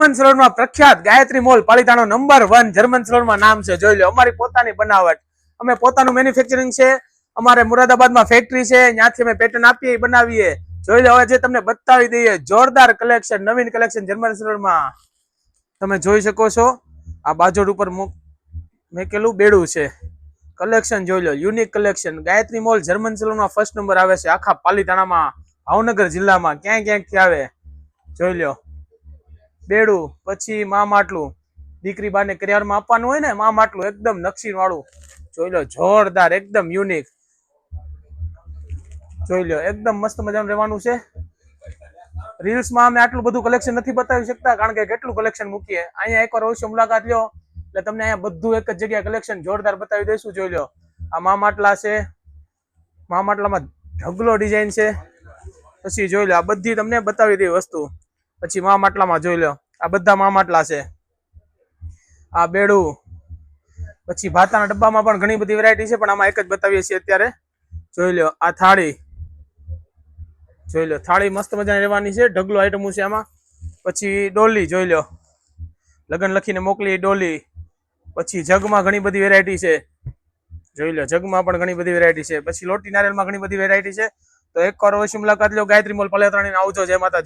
German સલોનમાં પ્રખ્યાત Gayatri mall પાલિતાણો number 1 German સલોનમાં નામ છે. જોઈ લો, અમારી પોતાની બનાવટ, અમે પોતાનું મેન્યુફેક્ચરિંગ છે, અમારે મુરાદાબાદમાં ફેક્ટરી છે, ત્યાંથી અમે પેટર્ન આપીએ બનાવીએ. જોઈ લો, હવે જે તમને બતાવી દઈએ જોરદાર કલેક્શન, નવીન કલેક્શન જર્મન સલોનમાં તમે જોઈ શકો છો. આ બાજોડ ઉપર મેકેલું બેડું છે, કલેક્શન જોઈ લો, unique collection. Gayatri mall German સલોનમાં ફર્સ્ટ નંબર આવે છે આખા પાલિતાણામાં, ભાવનગર જિલ્લામાં, ક્યાંય ક્યાંકથી આવે. જોઈ લો બેડું, પછી મા માટલું, દીકરી બાને કરિયારમાં આપવાનું હોય ને, મા માટલું એકદમ નકશી વાળું. જોઈ લો, જોરદાર, એકદમ યુનિક. જોઈ લો, એકદમ મસ્ત મજાનું રહેવાનું છે. રીલ્સમાં અમે આટલું બધું કલેક્શન નથી બતાવી શકતા, કારણ કે કેટલું કલેક્શન મૂકીએ. અહીંયા એકવાર અવશ્ય મુલાકાત લો, એટલે તમને અહીંયા બધું એક જ જગ્યાએ કલેક્શન જોરદાર બતાવી દઈશું. જોઈ લો, આ મા માટલા છે, મા માટલામાં ઢગલો ડિઝાઇન છે. પછી જોઈ લો, આ બધી તમને બતાવી દઈ વસ્તુ. પછી મા માટલામાં જોઈ લો, આ બધા મા માટલા છે, આ બેડું. પછી ભાતાના ડબ્બામાં પણ ઘણી બધી વેરાયટી છે, પણ આમાં એક જ બતાવીએ છીએ અત્યારે. જોઈ લો, આ થાળી જોઈ લો, થાળી મસ્ત મજાની રહેવાની છે, ઢગલો આઈટમો છે આમાં. પછી ડોલી જોઈ લો, લગન લખીને મોકલી ડોલી. પછી જગમાં ઘણી બધી વેરાયટી છે. જોઈ લો, જગમાં પણ ઘણી બધી વેરાયટી છે. પછી લોટી નારિયેલમાં ઘણી બધી વેરાયટી છે. તો એકવાર અવશ્ય મુલાકાત લો, ગાયત્રી મોલ પાલિતાણા આવજો. જય માતાજી.